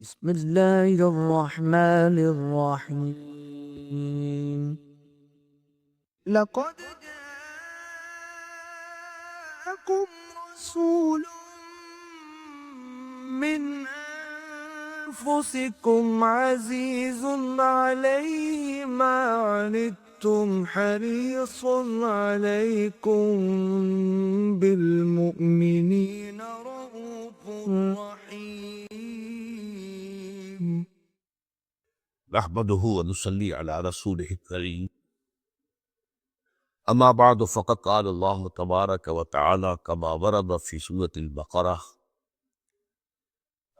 بسم الله الرحمن الرحيم. لقد جاءكم رسول من أنفسكم عزيز عليه ما عنتم حريص عليكم بالمؤمنين رؤوف رحيم. نحمده ونصلي على رسوله الكريم اما بعد فقد قال الله تبارك وتعالى كما ورد في سورة البقرة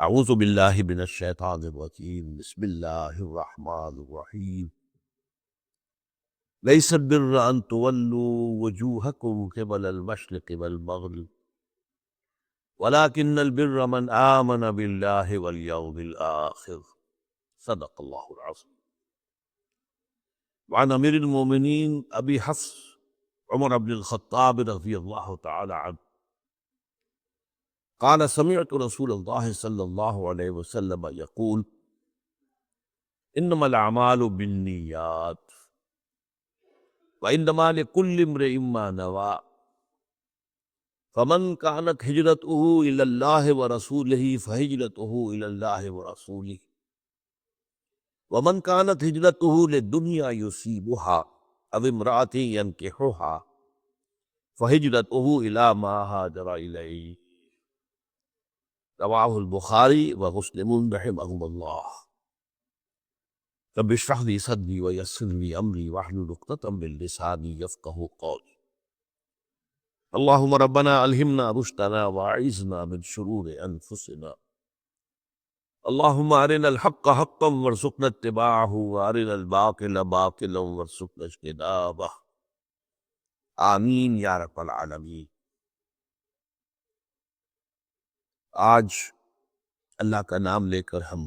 اعوذ بالله من الشيطان الرجيم بسم الله الرحمن الرحيم ليس البر ان تولوا وجوهكم قبل المشرق والمغرب ولكن البر من آمن بالله واليوم الآخر صدق الله العظيم. وعن امیر المومنین ابی حفص عمر بن الخطاب رضی اللہ تعالی عنہ قال سمعت رسول اللہ صلی اللہ علیہ وسلم یقول انما الاعمال بالنیات وانما لكل امرئ ما نوى فمن كانت هجرته الى الله ورسوله فهجرته الى الله ورسوله ومن كانت هجرته للدنيا يصيبها او امرأة ينكحها فهجرته الى ما هاجر اليه رواه البخاری ومسلم رحمهم اللہ. رب اشرح لي صدري ويسر لي امري واحلل عقدة من لساني يفقهوا قولي. اللهم ربنا الهمنا رشدنا واعذنا من شرور انفسنا. اللهم ارنا الحق حقا وارزقنا اتباعه وارنا الباطل باطلا وارزقنا اجتنابه. آمین یا رب العالمین. آج اللہ کا نام لے کر ہم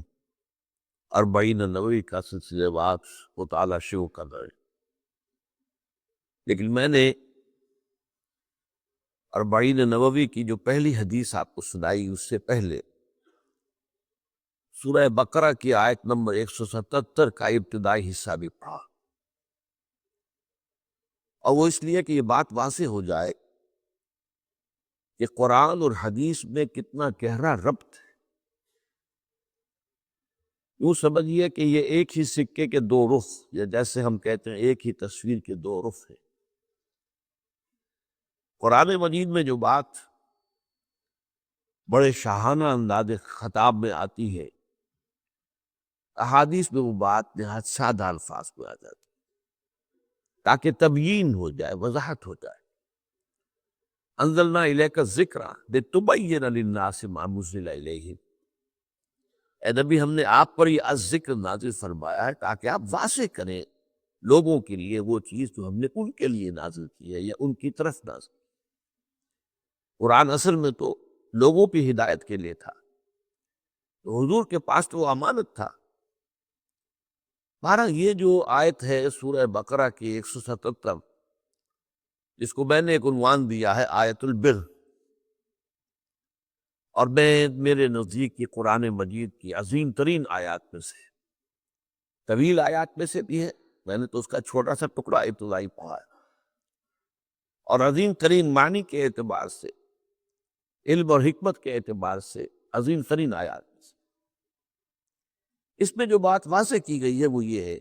اربعین نووی کا سلسلہ وار مطالعہ شروع کر رہے ہیں، لیکن میں نے اربعین نووی کی جو پہلی حدیث آپ کو سنائی اس سے پہلے سورہ بقرہ کی آیت نمبر 177 کا ابتدائی حصہ بھی پڑھا، اور وہ اس لیے کہ یہ بات واضح ہو جائے کہ قرآن اور حدیث میں کتنا گہرا ربط ہے. یوں سمجھیے کہ یہ ایک ہی سکے کے دو رخ، یا جیسے ہم کہتے ہیں ایک ہی تصویر کے دو رخ ہیں. قرآن مجید میں جو بات بڑے شاہانہ انداز خطاب میں آتی ہے، احادیث میں وہ بات نہایت سادہ الفاظ میں آ جاتی ہے تاکہ تبیین ہو جائے، وضاحت ہو جائے. انزلنا الیک الذکر لتبین للناس ما نزل الیہم. اے نبی، ہم نے آپ پر یہ الذکر نازل فرمایا ہے تاکہ آپ واضح کریں لوگوں کے لیے وہ چیز جو ہم نے ان کے لیے نازل کی ہے یا ان کی طرف نازل کی. قرآن اصل میں تو لوگوں کی ہدایت کے لیے تھا، تو حضور کے پاس تو وہ امانت تھا. بہرحال یہ جو آیت ہے سورہ بقرہ کی 177، جس کو میں نے ایک عنوان دیا ہے آیت البر، اور میرے نزدیک یہ قرآن مجید کی عظیم ترین آیات میں سے، طویل آیات میں سے بھی ہے، میں نے تو اس کا چھوٹا سا ٹکڑا ابتدائی پڑھا ہے، اور عظیم ترین معنی کے اعتبار سے، علم اور حکمت کے اعتبار سے عظیم ترین آیات میں سے. اس میں جو بات واضح کی گئی ہے وہ یہ ہے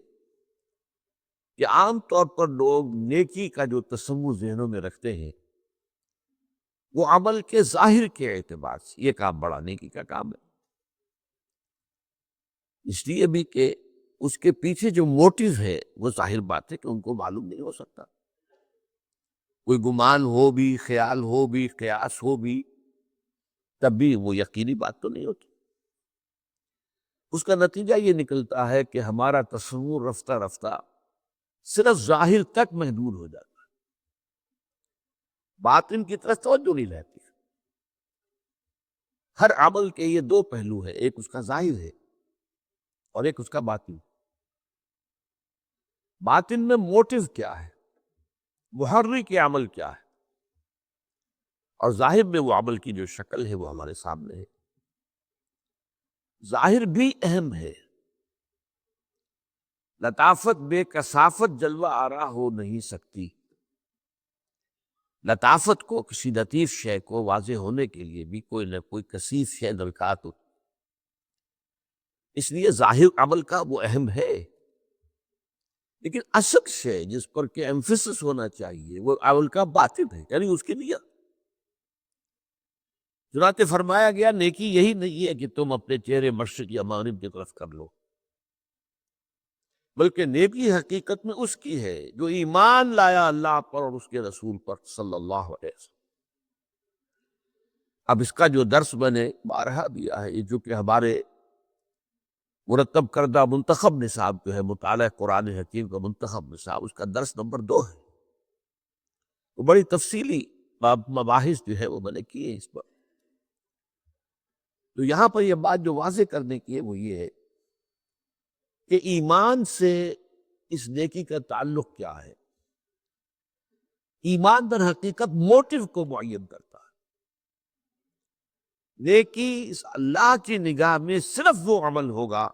کہ عام طور پر لوگ نیکی کا جو تصور ذہنوں میں رکھتے ہیں وہ عمل کے ظاہر کے اعتبار سے یہ کام بڑا نیکی کا کام ہے، اس لیے بھی کہ اس کے پیچھے جو موٹیو ہے وہ ظاہر بات ہے کہ ان کو معلوم نہیں ہو سکتا. کوئی گمان ہو بھی، خیال ہو بھی، قیاس ہو بھی، تب بھی وہ یقینی بات تو نہیں ہوتی. اس کا نتیجہ یہ نکلتا ہے کہ ہمارا تصور رفتہ رفتہ صرف ظاہر تک محدود ہو جاتا ہے، باطن کی طرف توجہ نہیں رہتی. ہر عمل کے یہ دو پہلو ہیں، ایک اس کا ظاہر ہے اور ایک اس کا باطن. باطن میں موٹیو کیا ہے، محرک عمل کیا ہے، اور ظاہر میں وہ عمل کی جو شکل ہے وہ ہمارے سامنے ہے. ظاہر بھی اہم ہے، لطافت بے کثافت جلوہ آرا ہو نہیں سکتی۔ لطافت کو، کسی لطیف شے کو واضح ہونے کے لیے بھی کوئی نہ کوئی کثیف شے درکار ہوتی، اس لیے ظاہر عمل کا وہ اہم ہے، لیکن اصل شے جس پر کہ ایمفیسس ہونا چاہیے وہ عمل کا باطن ہے، یعنی اس کی نیت۔ چنانچہ فرمایا گیا نیکی یہی نہیں ہے کہ تم اپنے چہرے مشرق یا مغرب کی طرف کر لو، بلکہ نیکی حقیقت میں اس کی ہے جو ایمان لایا اللہ پر اور اس کے رسول پر صلی اللہ علیہ وسلم۔ اب اس کا جو درس میں نے بارہا دیا ہے، یہ جو کہ ہمارے مرتب کردہ منتخب نصاب جو ہے مطالعہ قرآن حکیم کا منتخب نصاب، اس کا درس نمبر 2 ہے، وہ بڑی تفصیلی مباحث جو ہے وہ میں نے کی ہے اس پر۔ تو یہاں پر یہ بات جو واضح کرنے کی ہے وہ یہ ہے کہ ایمان سے اس نیکی کا تعلق کیا ہے۔ ایمان در حقیقت موٹو کو معین کرتا ہے۔ نیکی اس اللہ کی نگاہ میں صرف وہ عمل ہوگا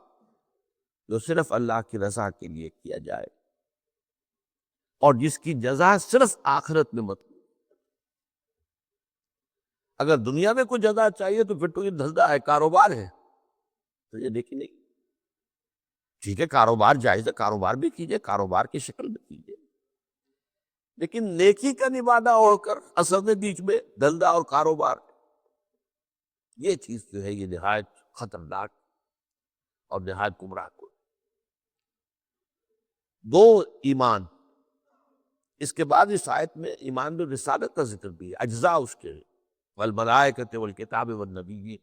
جو صرف اللہ کی رضا کے لیے کیا جائے اور جس کی جزا صرف آخرت میں مطلوب۔ اگر دنیا میں کوئی جزا چاہیے تو پھر تو یہ دھندا ہے، کاروبار ہے، تو یہ نیکی نہیں۔ ٹھیک ہے، کاروبار جائز ہے، کاروبار بھی کیجئے، کاروبار کی شکل میں کیجئے، لیکن نیکی کا نبادہ ہو کر اصل میں بیچ میں دھندا اور کاروبار، یہ چیز جو ہے یہ نہایت خطرناک اور نہایت گمراہ کن۔ 2 ایمان، اس کے بعد اس آیت میں ایمان بالرسالت کا ذکر بھی ہے، اجزاء اس کے والملائکۃ والکتاب والنبیین۔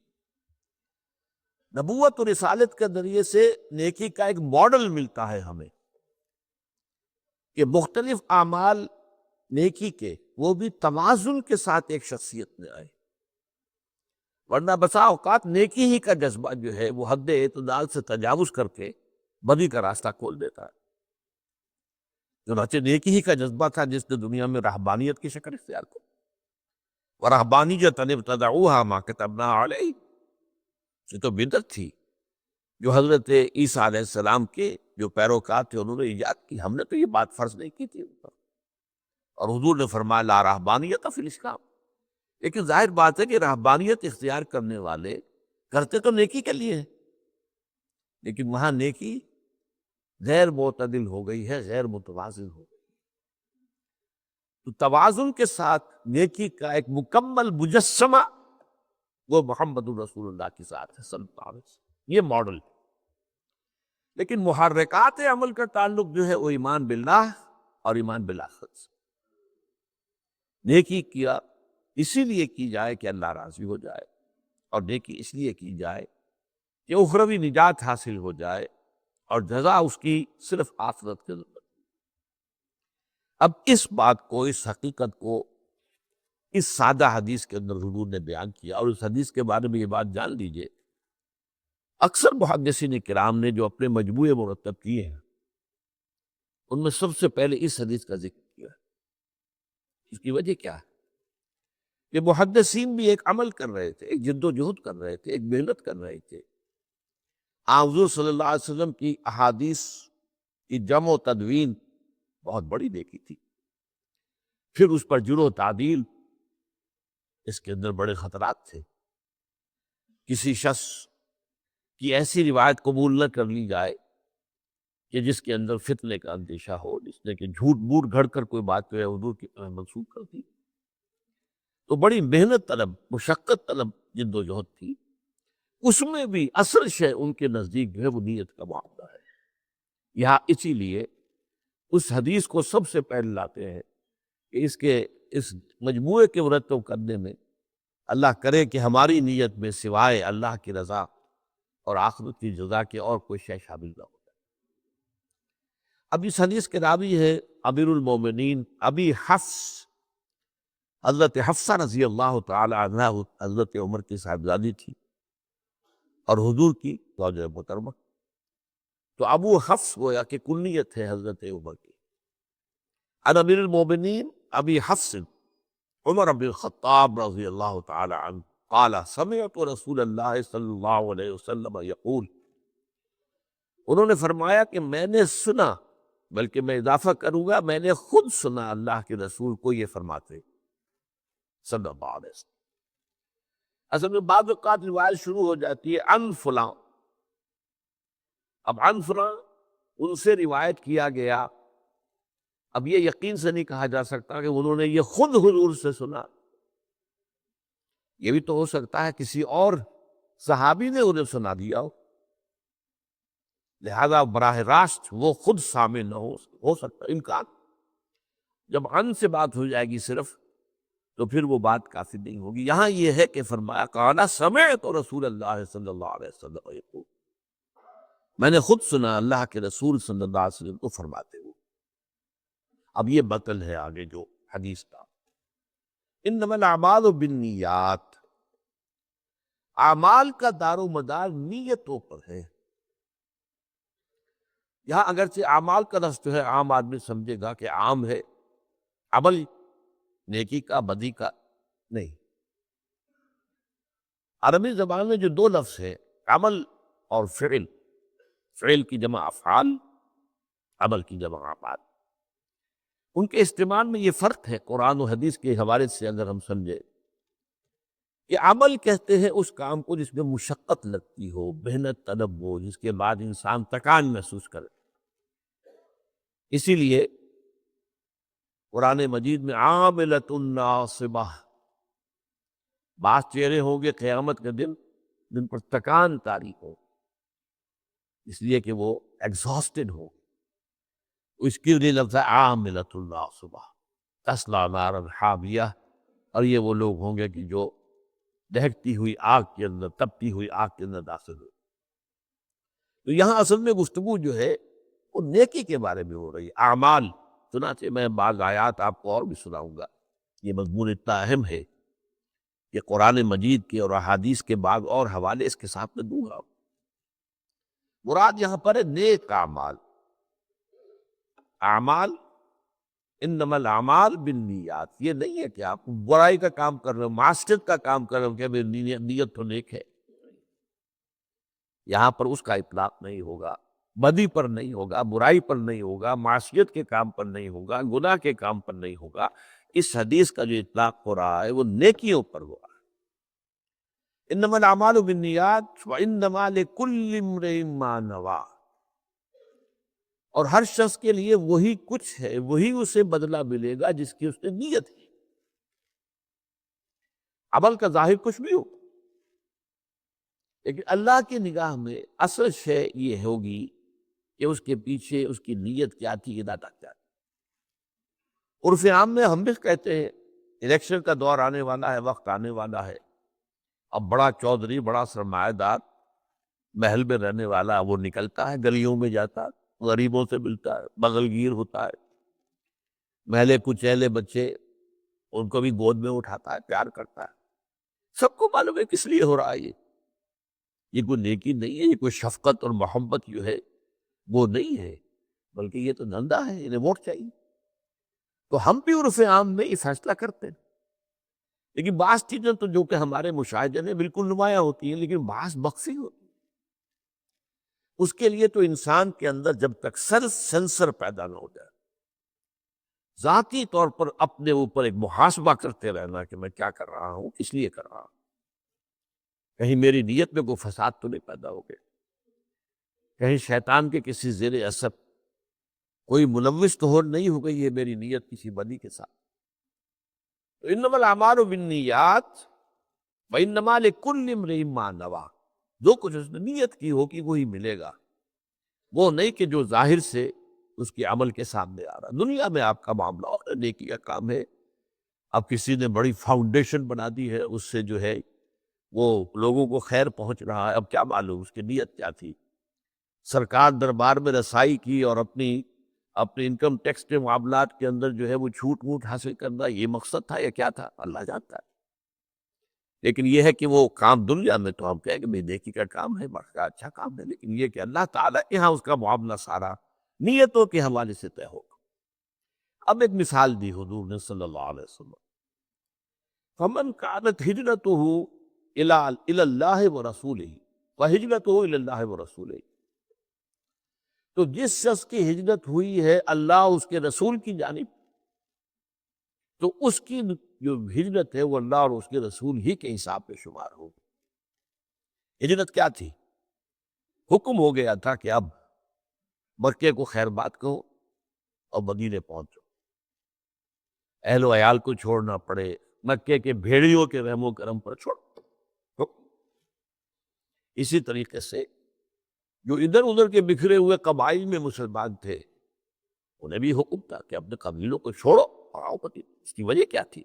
نبوت اور رسالت کے ذریعے سے نیکی کا ایک ماڈل ملتا ہے ہمیں کہ مختلف اعمال نیکی کے وہ بھی توازن کے ساتھ ایک شخصیت میں آئے، ورنہ بسا اوقات نیکی ہی کا جذبہ جو ہے وہ حد اعتدال سے تجاوز کر کے بدی کا راستہ کھول دیتا ہے۔ چنانچہ نیکی ہی کا جذبہ تھا جس نے دنیا میں رہبانیت کی شکل اختیار کی، وَرَهْبَانِيَّةً ابْتَدَعُوهَا مَا كَتَبْنَا عَلَيْهِمْ، یہ تو بدعت تھی جو حضرت عیسیٰ علیہ السلام کے جو پیروکار تھے انہوں نے ایجاد کی، ہم نے تو یہ بات فرض نہیں کی تھی ان پر۔ اور حضور نے فرمایا لا رہبانیت فی الاسلام، لیکن ظاہر بات ہے کہ رہبانیت اختیار کرنے والے کرتے تو نیکی کے لیے ہیں، لیکن وہاں نیکی غیر معتدل ہو گئی ہے، غیر متوازن ہو گئی۔ تو توازن کے ساتھ نیکی کا ایک مکمل مجسمہ وہ محمد رسول اللہ کی ذات ہے صلی اللہ علیہ وسلم، یہ ماڈل ہے۔ لیکن محرکات عمل کا تعلق جو ہے وہ ایمان باللہ اور ایمان بالآخرت سے۔ نیکی کیا اسی لیے کی جائے کہ اللہ راضی ہو جائے، اور نیکی اس لیے کی جائے کہ اخروی نجات حاصل ہو جائے اور جزا اس کی صرف آخرت کے ذریعے۔ اب اس بات کو، اس حقیقت کو اس سادہ حدیث کے اندر حضور نے بیان کیا، اور اس حدیث کے بارے میں یہ بات جان لیجئے، اکثر محدثین کرام نے جو اپنے مجموعے مرتب کیے ہیں ان میں سب سے پہلے اس حدیث کا ذکر کیا ہے۔ اس کی وجہ کیا ہے کہ محدثین بھی ایک عمل کر رہے تھے، ایک جد و جہد کر رہے تھے، ایک محنت کر رہے تھے۔ حضور صلی اللہ علیہ وسلم کی احادیث کی جمع و تدوین بہت بڑی نیکی تھی، پھر اس پر جرح و تعدیل، اس کے اندر بڑے خطرات تھے۔ کسی شخص کی ایسی روایت قبول نہ کر لی جائے کہ جس کے اندر فتنے کا اندیشہ ہو، جس نے کہ جھوٹ موٹ گھڑ کر کوئی بات جو ہے حضور کی طرح منسوخ کر دی۔ تو بڑی محنت طلب، مشقت طلب جد و جہد تھی، اس میں بھی اصل شے ان کے نزدیک جو ہے وہ نیت کا معاملہ ہے۔ یہاں اسی لیے اس حدیث کو سب سے پہلے لاتے ہیں کہ اس مجموعے کے مرتب کرنے میں اللہ کرے کہ ہماری نیت میں سوائے اللہ کی رضا اور آخرت کی جزا کے اور کوئی شے شامل نہ ہو۔ اب اس حدیث کے راوی ہے امیر المومنین ابی حفص، حضرت حفصہ رضی اللہ تعالی عنہ، حضرت عمر کی صاحبزادی تھی اور حضور کی زوجہ محترمہ، تو ابو حفص گویا کہ کنیت ہے حضرت عمر کی۔ عن امیر المومنین ابی حفص عمر بن الخطاب رضی اللہ تعالی عنہ قال سمعت رسول اللہ صلی اللہ علیہ وسلم یقول، انہوں نے فرمایا کہ میں نے سنا، بلکہ میں اضافہ کروں گا میں نے خود سنا اللہ کے رسول کو یہ فرماتے صلی اللہ علیہ وسلم۔ اصل میں بعض اوقات روایت شروع ہو جاتی ہے عن فلاں، اب عن فلاں ان سے روایت کیا گیا، اب یہ یقین سے نہیں کہا جا سکتا کہ انہوں نے یہ خود حضور سے سنا، یہ بھی تو ہو سکتا ہے کسی اور صحابی نے انہیں سنا دیا ہو، لہذا براہ راست وہ خود سامع نہ ہو سکتا امکان۔ جب عن سے بات ہو جائے گی صرف تو پھر وہ بات کافی نہیں ہوگی۔ یہاں یہ ہے کہ فرمایا قال سمعت رسول اللہ صلی اللہ علیہ وسلم یقول، میں نے خود سنا اللہ کے رسول صلی اللہ علیہ وسلم کو فرماتے ہوئے۔ اب یہ بطن ہے آگے جو حدیث کا، انما الاعمال بالنیات، اعمال کا دار و مدار نیتوں پر ہے۔ یہاں اگرچہ اعمال کا لفظ جو ہے عام آدمی سمجھے گا کہ عام ہے، عمل نیکی کا بدی کا نہیں۔ عربی زبان میں جو دو لفظ ہیں عمل اور فعل، فعل کی جمع افعال، عمل کی جمع اعمال، ان کے استعمال میں یہ فرق ہے قرآن و حدیث کے حوالے سے اگر ہم سمجھے کہ عمل کہتے ہیں اس کام کو جس میں مشقت لگتی ہو، محنت طلب ہو، جس کے بعد انسان تکان محسوس کرے۔ اسی لیے قرآن مجید میں عاملۃ ناصبہ، بعض چہرے ہوں گے قیامت کے دن جن پر تکان طاری ہو، اس لیے کہ وہ ایگزاسٹڈ ہو، اس کے لیے لفظ ہے عاملۃ ناصبہ تصلی نارا حامیہ، اور یہ وہ لوگ ہوں گے کہ جو دہکتی ہوئی آگ کے اندر، تپتی ہوئی آگ کے اندر داخل ہوئے۔ تو یہاں اصل میں گفتگو جو ہے وہ نیکی کے بارے میں ہو رہی ہے، اعمال۔ چنانچہ میں بعض آیات آپ کو اور بھی سناؤں گا، یہ مضمون اتنا اہم ہے کہ قرآن مجید کے اور احادیث کے بعض اور حوالے اس کے ساتھ میں دوں گا۔ مراد یہاں پر ہے نیک اعمال، اعمال انما الاعمال بالنیات، یہ نہیں ہے کہ آپ برائی کا کام کر رہے ہو، معصیت کا کام کر رہے ہو کہ میری نیت تو نیک ہے، یہاں پر اس کا اطلاق نہیں ہوگا، بدی پر نہیں ہوگا، برائی پر نہیں ہوگا، معصیت کے کام پر نہیں ہوگا، گناہ کے کام پر نہیں ہوگا۔ اس حدیث کا جو اطلاق ہو رہا ہے وہ نیکیوں پر ہو رہا ہے۔ انما الاعمال بالنیات وانما لکل امرئ ما نویٰ، اور ہر شخص کے لیے وہی کچھ ہے، وہی اسے بدلہ ملے گا جس کی اس نے نیت کی۔ عمل کا ظاہر کچھ بھی ہو، لیکن اللہ کی نگاہ میں اصل شے یہ ہوگی کہ اس کے پیچھے اس کی نیت کیا تھی، ارادہ کیا تھی۔ عرف عام میں ہم بھی کہتے ہیں الیکشن کا دور آنے والا ہے، وقت آنے والا ہے، اب بڑا چودھری، بڑا سرمایہ دار، محل میں رہنے والا وہ نکلتا ہے، گلیوں میں جاتا ہے، غریبوں سے ملتا ہے، بغل گیر ہوتا ہے، محلے کچیلے بچے ان کو بھی گود میں اٹھاتا ہے، پیار کرتا ہے۔ سب کو معلوم ہے کس لیے ہو رہا ہے یہ کوئی نیکی نہیں ہے، یہ کوئی شفقت اور محبت جو ہے وہ نہیں ہے، بلکہ یہ تو دھندا ہے، انہیں ووٹ چاہیے۔ تو ہم بھی عرف عام میں یہ فیصلہ کرتے ہیں، لیکن بعض چیزیں تو جو کہ ہمارے مشاہدے میں بالکل نمایاں ہوتی ہیں، لیکن بعض مخفی ہوتی ہیں۔ اس کے لیے تو انسان کے اندر جب تک سیلف سینسر پیدا نہ ہو جائے، ذاتی طور پر اپنے اوپر ایک محاسبہ کرتے رہنا کہ میں کیا کر رہا ہوں، کس لیے کر رہا ہوں، کہیں میری نیت میں کوئی فساد تو نہیں پیدا ہو گیا، کہیں شیطان کے کسی زیر اثر کوئی ملوث تو نہیں ہو گئی ہے میری نیت کسی بدی کے ساتھ۔ تو انما الاعمال بالنیات وانما لکل امرئ ما نویٰ، جو کچھ اس نے نیت کی ہوگی وہی ملے گا، وہ نہیں کہ جو ظاہر سے اس کے عمل کے سامنے آ رہا۔ دنیا میں آپ کا معاملہ اور نیکی کا کام ہے، اب کسی نے بڑی فاؤنڈیشن بنا دی ہے، اس سے جو ہے وہ لوگوں کو خیر پہنچ رہا ہے، اب کیا معلوم اس کی نیت کیا تھی۔ سرکار دربار میں رسائی کی اور اپنی انکم ٹیکس کے معاملات کے اندر جو ہے وہ چھوٹ موٹ حاصل کرنا، یہ مقصد تھا یا کیا تھا اللہ جانتا ہے۔ لیکن یہ ہے کہ وہ کام دنیا میں تو ہم کہیں کہ بھئی نیکی کا کام ہے، بڑا اچھا کام ہے، لیکن یہ کہ اللہ تعالیٰ یہاں اس کا معاملہ سارا نیتوں کے حوالے سے طے ہوگا۔ اب ایک مثال دی حضور نے صلی اللہ علیہ وسلم، فمن کانت ہجرتہ الی اللہ ورسولہ وہجرتہ الی اللہ ورسولہ۔ تو جس شخص کی ہجرت ہوئی ہے اللہ اس کے رسول کی جانب، تو اس کی جو ہجرت ہے وہ اللہ اور اس کے رسول ہی کے حساب پہ شمار ہوگی۔ ہجرت کیا تھی؟ حکم ہو گیا تھا کہ اب مکے کو خیر بات کہو اور مدینے پہنچو، اہل و عیال کو چھوڑنا پڑے، مکے کے بھیڑیوں کے رحم و کرم پر چھوڑو۔ اسی طریقے سے جو ادھر ادھر کے بکھرے ہوئے قبائل میں مسلمان تھے انہیں بھی حکم تھا کہ اپنے قبیلوں کو چھوڑو اور آؤ مدینے۔ اس کی وجہ کیا تھی؟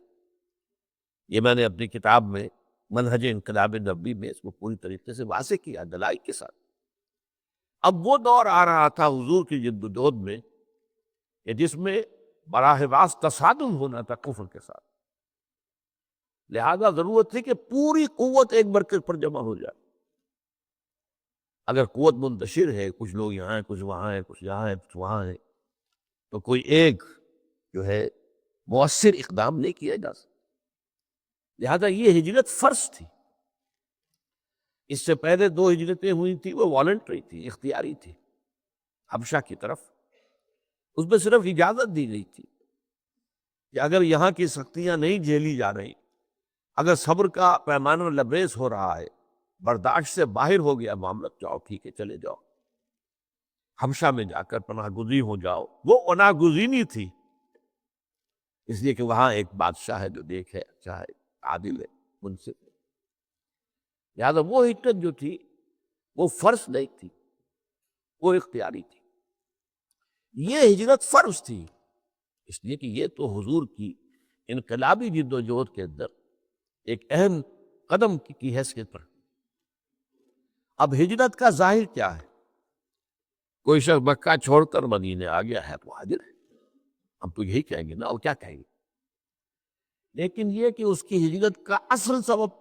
یہ میں نے اپنی کتاب میں منہج انقلاب نبوی میں اس کو پوری طریقے سے واضح کیا دلائل کے ساتھ۔ اب وہ دور آ رہا تھا حضور کی جدوجہد میں کہ جس میں براہ راست تصادم ہونا تھا کفر کے ساتھ، لہذا ضرورت تھی کہ پوری قوت ایک مرکز پر جمع ہو جائے۔ اگر قوت منتشر ہے، کچھ لوگ یہاں ہیں، کچھ وہاں ہیں، کچھ یہاں ہیں، کچھ وہاں ہیں، تو کوئی ایک جو ہے مؤثر اقدام نہیں کیا جا سکتا۔ لہذا یہ ہجرت فرض تھی۔ اس سے پہلے 2 ہجرتیں ہوئی تھیں، وہ والنٹری تھی، اختیاری تھی، حبشہ کی طرف۔ اس میں صرف اجازت دی گئی تھی کہ اگر یہاں کی سختیاں نہیں جھیلی جا رہی، اگر صبر کا پیمانہ لبریز ہو رہا ہے، برداشت سے باہر ہو گیا معاملہ، جاؤ ٹھیک ہے چلے جاؤ، حبشہ میں جا کر پناہ گزین ہو جاؤ۔ وہ پناہ گزینی تھی اس لیے کہ وہاں ایک بادشاہ ہے جو نیک ہے، اچھا ہے، عادل ہے، منصف ہے۔ لہٰذا وہ ہجرت جو تھی وہ فرض نہیں تھی، وہ اختیاری تھی۔ یہ ہجرت فرض تھی اس لیے کہ یہ تو حضور کی انقلابی جد و جہد کے اندر ایک اہم قدم کی حیثیت پر۔ اب ہجرت کا ظاہر کیا ہے؟ کوئی شخص مکہ چھوڑ کر مدینے آ گیا ہے، مہاجر ہے، ہم تو یہی کہیں گے نا، اور کیا کہیں گے؟ لیکن یہ کہ اس کی ہجرت کا اصل سبب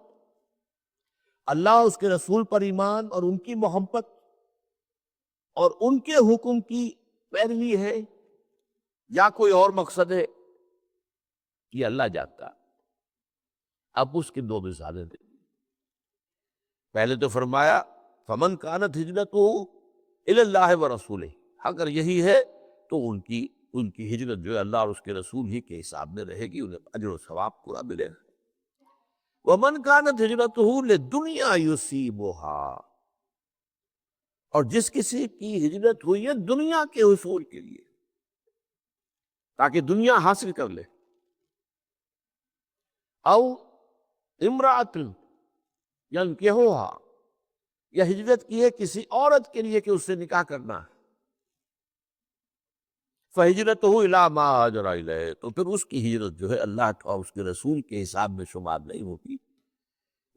اللہ اس کے رسول پر ایمان اور ان کی محبت اور ان کے حکم کی پیروی ہے یا کوئی اور مقصد ہے، یہ اللہ جانتا۔ اب اس کی 2 مثالیں دیں۔ پہلے تو فرمایا فمن کانت ہجرتہ الی اللہ ورسولہ، اگر یہی ہے تو ان کی ہجرت جو ہے اللہ اور اس کے رسول ہی کے حساب میں رہے گی، انہیں اجر و ثواب پورا ملے گا۔ ومن کانت ہجرتہ لدنیا یصیبها، اور جس کسی کی ہجرت ہوئی ہے دنیا کے حصول کے لیے، تاکہ دنیا حاصل کر لے، او امرأۃ ینکحها، یا ہجرت کی ہے کسی عورت کے لیے کہ اس سے نکاح کرنا ہے، فہجرتہ الی ما ہاجر الیہ، تو پھر اس کی ہجرت جو ہے اللہ اور اس کے رسول کے حساب میں شمار نہیں ہوگی،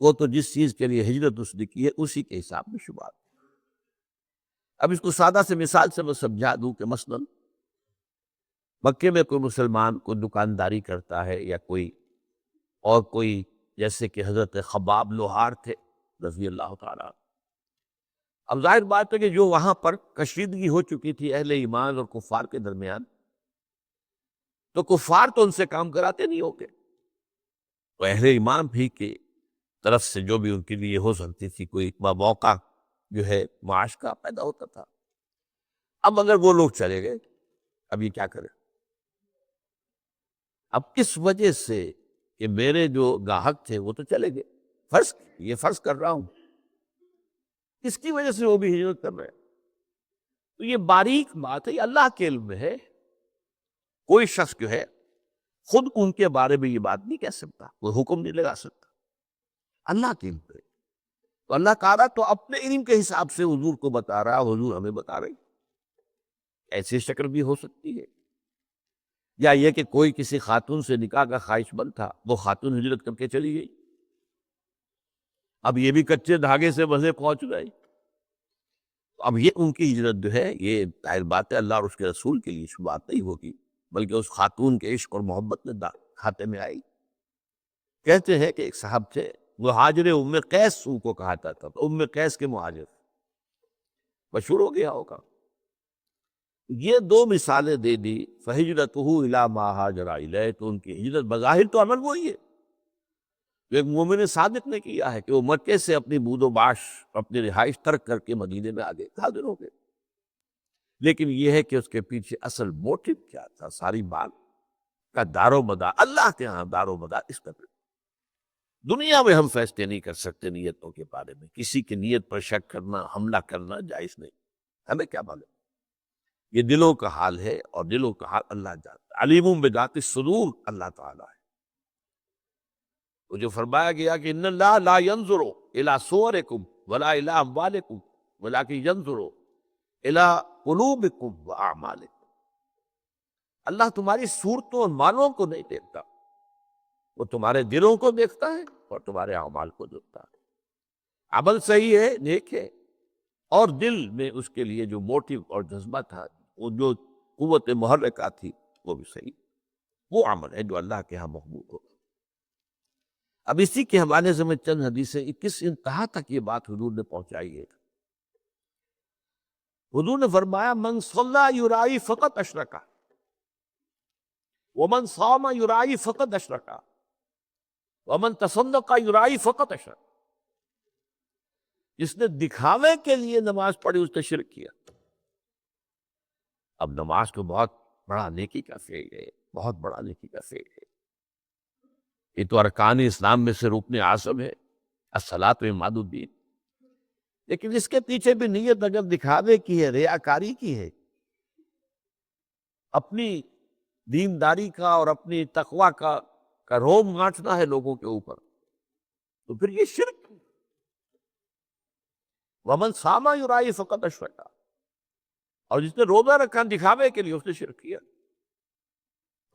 وہ تو جس چیز کے لیے ہجرت اس نے کی ہے اسی کے حساب میں شمار۔ اب اس کو سادہ سے مثال سے میں سمجھا دوں کہ مثلا مکے میں کوئی مسلمان کوئی دکانداری کرتا ہے یا کوئی جیسے کہ حضرت خباب لوہار تھے رضی اللہ تعالیٰ۔ اب ظاہر بات ہے کہ جو وہاں پر کشیدگی ہو چکی تھی اہل ایمان اور کفار کے درمیان، تو کفار تو ان سے کام کراتے نہیں ہوگے، تو اہل ایمان بھی کی طرف سے جو بھی ان کے لیے ہو سکتی تھی کوئی موقع جو ہے معاش کا پیدا ہوتا تھا۔ اب اگر وہ لوگ چلے گئے، اب یہ کیا کرے؟ اب کس وجہ سے کہ میرے جو گاہک تھے وہ تو چلے گئے، یہ فرض کر رہا ہوں، کس کی وجہ سے وہ بھی ہجرت کر رہے ہیں؟ تو یہ باریک بات ہے، یہ اللہ کے علم میں ہے۔ کوئی شخص جو ہے خود ان کے بارے میں یہ بات نہیں کہہ سکتا، کوئی حکم نہیں لگا سکتا، اللہ کے علم پہ۔ تو اللہ تعالیٰ تو اپنے علم کے حساب سے حضور کو بتا رہا، حضور ہمیں بتا رہی۔ ایسی شکل بھی ہو سکتی ہے، یا یہ کہ کوئی کسی خاتون سے نکاح کا خواہش مند تھا، وہ خاتون ہجرت کر کے چلی گئی، اب یہ بھی کچے دھاگے سے بندھے پہنچ گئے، اب یہ ان کی ہجرت جو ہے یہ ظاہر بات ہے اللہ اور اس کے رسول کے لیے بات نہیں ہوگی، بلکہ اس خاتون کے عشق اور محبت میں کھاتے میں آئی۔ کہتے ہیں کہ ایک صاحب تھے مہاجر ام قیس ان کو کہا جاتا تھا، ام قیس کے مہاجر، مشہور ہو گیا ہوگا۔ یہ 2 مثالیں دے دی، فہجرتہ الی ما ہاجر الیہ، تو ان کی ہجرت بظاہر تو عمل وہی ہے، جو ایک مومن صادق نے کیا ہے کہ وہ مکے سے اپنی بود و باش اپنی رہائش ترک کر کے مدینے میں آگے حاضر ہو گئے. لیکن یہ ہے کہ اس کے پیچھے اصل موٹو کیا تھا؟ ساری بات کا دار و مدار اللہ کے ہاں دار و مدار اس پر. دنیا میں ہم فیصلے نہیں کر سکتے نیتوں کے بارے میں. کسی کی نیت پر شک کرنا، حملہ کرنا جائز نہیں. ہمیں کیا معلوم؟ یہ دلوں کا حال ہے، اور دلوں کا حال اللہ جانتا ہے. علیم بذات الصدور اللہ تعالیٰ ہے. وہ جو فرمایا گیا کہ ان اللہ لا ينظر الى صورکم ولا الى اموالکم ولکن ينظر الى قلوبکم واعمالکم. اللہ تمہاری صورتوں اور مالوں کو نہیں دیکھتا، وہ تمہارے دلوں کو دیکھتا ہے اور تمہارے اعمال کو دیکھتا ہے. عمل صحیح ہے، نیک ہے، اور دل میں اس کے لیے جو موٹیو اور جذبہ تھا، وہ جو قوت محرکہ تھی، وہ بھی صحیح. وہ عمل ہے جو اللہ کے ہاں مقبول ہو. اب اسی کے حوالے سے میں چند حدیثیں کس انتہا تک یہ بات حضور نے پہنچائی ہے. حضور نے فرمایا من صلی یرائی فقط اشرکا ومن صام یرائی فقط اشرکا ومن تصدق یرائی فقط اشرک. جس نے دکھاوے کے لیے نماز پڑھی اس نے شرک کیا. اب نماز تو بہت بڑا نیکی کا فعل ہے، بہت بڑا نیکی کا فعل ہے. یہ تو ارکان اسلام میں سے رکن اعظم ہے، الصلاۃ و عماد الدین. لیکن اس کے پیچھے بھی نیت اگر دکھاوے کی ہے، ریاکاری کی ہے، اپنی دینداری کا اور اپنی تقوی کا روب گانٹنا ہے لوگوں کے اوپر، تو پھر یہ شرک. ومن صام یرائی فقط اشرکا، اور جس نے روزہ رکھا دکھاوے کے لیے اس نے شرک کیا.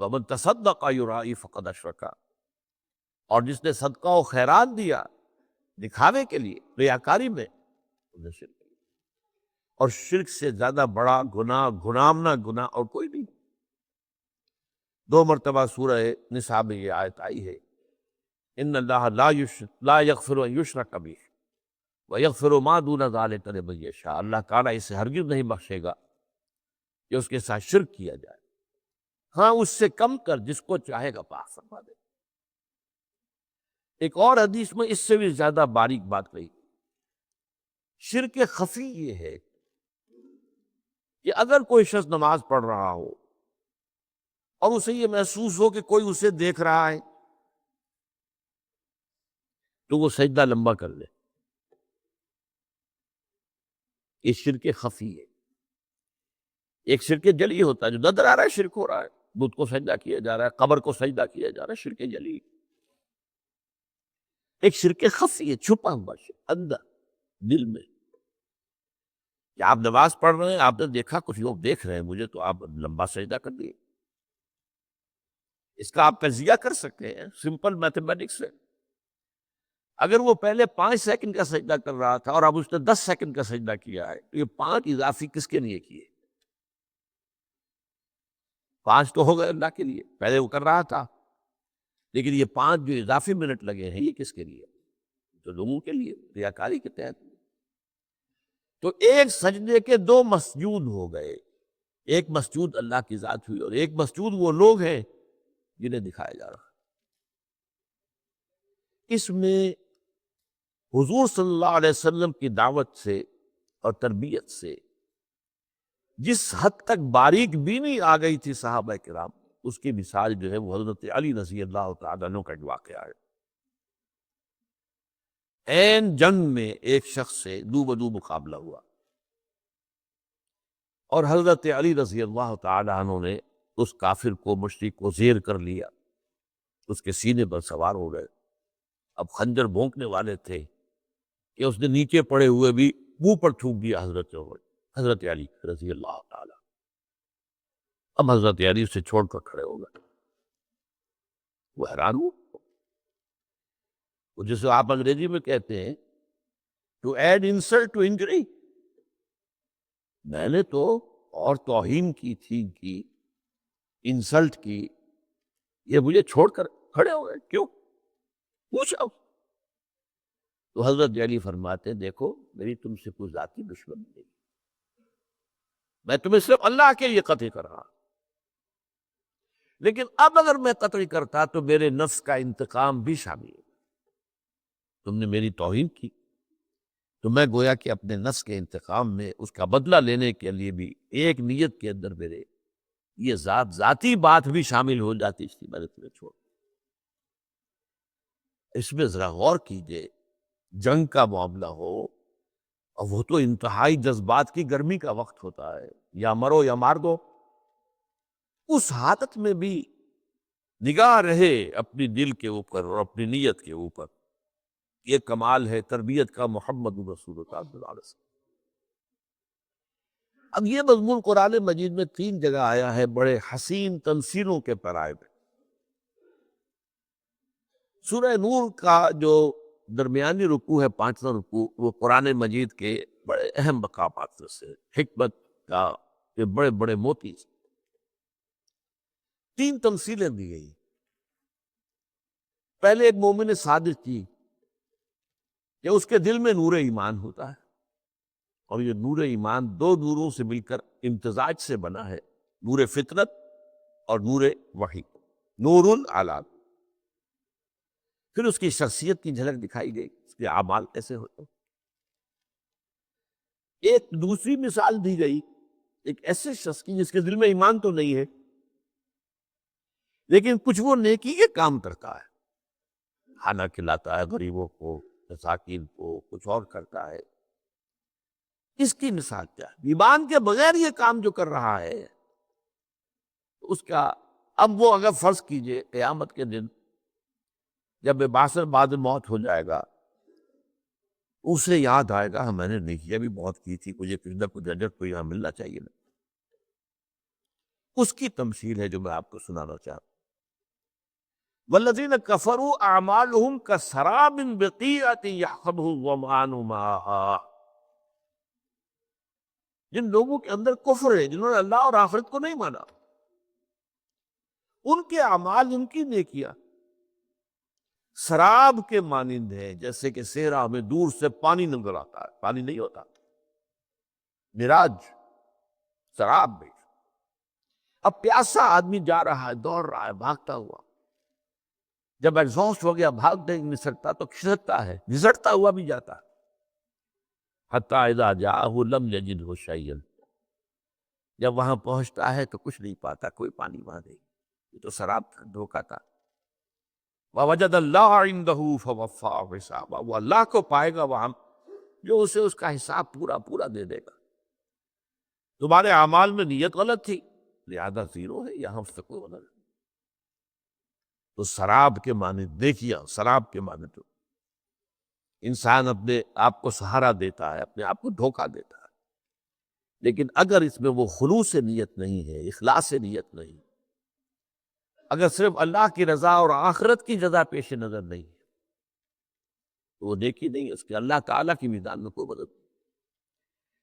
ومن تصدق یرائی فقط اشرکا، اور جس نے صدقہ و خیرات دیا دکھاوے کے لیے ریاکاری میں، اس نے شرک کیا. اور شرک سے زیادہ بڑا گناہ، گنامنا گناہ اور کوئی نہیں. 2 مرتبہ سورہ نساء میں یہ آیت آئی ہے، ان اللہ لا یغفر ان یشرک بہ ویغفر ما دون ذلک لمن یشاء. اللہ تعالیٰ اسے ہرگز نہیں بخشے گا کہ اس کے ساتھ شرک کیا جائے، ہاں اس سے کم کر جس کو چاہے گا معاف فرما دے. ایک اور حدیث میں اس سے بھی زیادہ باریک بات کہی. شرک خفی یہ ہے کہ اگر کوئی شخص نماز پڑھ رہا ہو اور اسے یہ محسوس ہو کہ کوئی اسے دیکھ رہا ہے، تو وہ سجدہ لمبا کر لے. یہ شرک خفی ہے. ایک شرک جلی ہوتا ہے جو نظر آ رہا ہے شرک ہو رہا ہے، بت کو سجدہ کیا جا رہا ہے، قبر کو سجدہ کیا جا رہا ہے، شرک جلی. ایک شرک خفی ہے، چھپا ہوا شرک اندر دل میں، کہ آپ نماز پڑھ رہے ہیں، آپ نے دیکھا کچھ لوگ دیکھ رہے ہیں مجھے، تو آپ لمبا سجدہ کر دیے. اس کا آپ تجزیہ کر سکتے ہیں سمپل میتھمیٹکس ہے. اگر وہ پہلے 5 سیکنڈ کا سجدہ کر رہا تھا اور اب اس نے 10 سیکنڈ کا سجدہ کیا ہے، تو یہ 5 اضافی کس کے لیے کیے؟ 5 تو ہو گئے اللہ کے لیے، پہلے وہ کر رہا تھا، لیکن یہ 5 جو اضافی منٹ لگے ہیں یہ کس کے لیے؟ تو لوگوں کے لیے، ریاکاری کے تحت. تو ایک سجدے کے 2 مسجود ہو گئے. ایک مسجود اللہ کی ذات ہوئی، اور ایک مسجود وہ لوگ ہیں جنہیں دکھایا جا رہا. اس میں حضور صلی اللہ علیہ وسلم کی دعوت سے اور تربیت سے جس حد تک باریک بینی آ گئی تھی صحابہ کرام، اس کی مثال جو ہے وہ حضرت علی رضی اللہ تعالیٰ عنہ کا ایک واقعہ ہے. عین جنگ میں ایک شخص سے دو بدو مقابلہ ہوا، اور حضرت علی رضی اللہ تعالیٰ عنہ نے اس کافر کو، مشرک کو زیر کر لیا، اس کے سینے پر سوار ہو گئے. اب خنجر بھونکنے والے تھے کہ اس نے نیچے پڑے ہوئے بھی منہ پر تھوک دیا حضرت علی رضی اللہ تعالیٰ. اب حضرت علی اسے چھوڑ کر کھڑے ہو گئے. وہ حیران ہو، جسے آپ انگریزی میں کہتے ہیں to add insult to injury. میں نے تو اور توہین کی تھی، کی انسلٹ کی، یہ مجھے چھوڑ کر کھڑے ہو گئے، کیوں؟ پوچھا. تو حضرت علی فرماتے ہیں دیکھو میری تم سے کوئی ذاتی دشمنی نہیں، میں تمہیں صرف اللہ کے لیے قتل کر رہا، لیکن اب اگر میں قتل کرتا تو میرے نفس کا انتقام بھی شامل ہے. تم نے میری توہین کی، تو میں گویا کہ اپنے نفس کے انتقام میں اس کا بدلہ لینے کے لیے بھی ایک نیت کے اندر میرے یہ ذاتی بات بھی شامل ہو جاتی، اس لیے میں نے تمہیں چھوڑ۔ اس میں ذرا غور کیجئے، جنگ کا معاملہ ہو اور وہ تو انتہائی جذبات کی گرمی کا وقت ہوتا ہے، یا مرو یا مار دو، اس حالت میں بھی نگاہ رہے اپنی دل کے اوپر اور اپنی نیت کے اوپر، یہ کمال ہے تربیت کا محمد رسول اللہ صلی اللہ علیہ وسلم۔ اب یہ مضمون قرآن مجید میں 3 جگہ آیا ہے بڑے حسین تمثیلوں کے پیرائے میں۔ سورہ نور کا جو درمیانی رکوع ہے 5واں رکوع، وہ قرآن مجید کے بڑے اہم مقامات سے، حکمت کا یہ بڑے بڑے موتی سے 3 تمثیلیں دی گئی۔ پہلے ایک مومن صادق کی کہ اس کے دل میں نور ایمان ہوتا ہے، اور یہ نور ایمان 2 نوروں سے مل کر امتزاج سے بنا ہے، نور فطرت اور نور وحی، نور علی۔ پھر اس کی شخصیت کی جھلک دکھائی گئی، اس کے اعمال کیسے ہوتے۔ ایک دوسری مثال دی گئی ایک ایسے شخص کی جس کے دل میں ایمان تو نہیں ہے، لیکن کچھ وہ نیکی کے کام کرتا ہے، کھانا کھلاتا ہے غریبوں کو، مساکین کو، کچھ اور کرتا ہے۔ اس کی مثال کیا ہے؟ ایمان کے بغیر یہ کام جو کر رہا ہے اس کا، اب وہ اگر فرض کیجئے قیامت کے دن جب بعث بعد موت ہو جائے گا، اسے یاد آئے گا میں نے نیکیاں بھی بہت کی تھی، مجھے کچھ نہ کچھ اجر تو یہاں ملنا چاہیے نا۔ اس کی تمثیل ہے جو میں آپ کو سنانا چاہتا ہوں۔ والذین کفروا اعمالهم کسراب بقیعۃ یحسبہ الظمآن ماء۔ جن لوگوں کے اندر کفر ہے، جنہوں نے اللہ اور آخرت کو نہیں مانا، ان کے اعمال، ان کی نیکیاں سراب کے مانند ہے، جیسے کہ صحرا میں دور سے پانی نظر آتا ہے، پانی نہیں ہوتا، مراج، سراب میں۔ اب پیاسا آدمی جا رہا ہے، دوڑ رہا ہے، بھاگتا ہوا، جب ایگزاسٹ ہو گیا، بھاگ نہیں سکتا تو کھسکتا ہے، گھسٹتا ہوا بھی جاتا ہے، حتیٰ اذا جاءہ لم یجدہ شیئا، جب وہاں پہنچتا ہے تو کچھ نہیں پاتا، کوئی پانی وہاں نہیں، یہ تو سراب تھا، دھوکہ تھا۔ وَوَجَدَ اللَّهَ عِندَهُ فَوَفَّاهُ حِسَابَهُ، وہ اللہ کو پائے گا وہاں جو اسے اس کا حساب پورا پورا دے دے گا۔ تمہارے اعمال میں نیت غلط تھی لہذا زیرو ہے، یہاں سے کوئی غلط نہیں۔ تو سراب کے معنی دیکھیے، سراب کے معنی تو انسان اپنے آپ کو سہارا دیتا ہے، اپنے آپ کو دھوکہ دیتا ہے، لیکن اگر اس میں وہ خلوص نیت نہیں ہے، اخلاص نیت نہیں، اگر صرف اللہ کی رضا اور آخرت کی جزا پیش نظر نہیں ہے تو وہ نیکی نہیں، اس کے اللہ تعالیٰ کی میدان میں کوئی مدد نہیں۔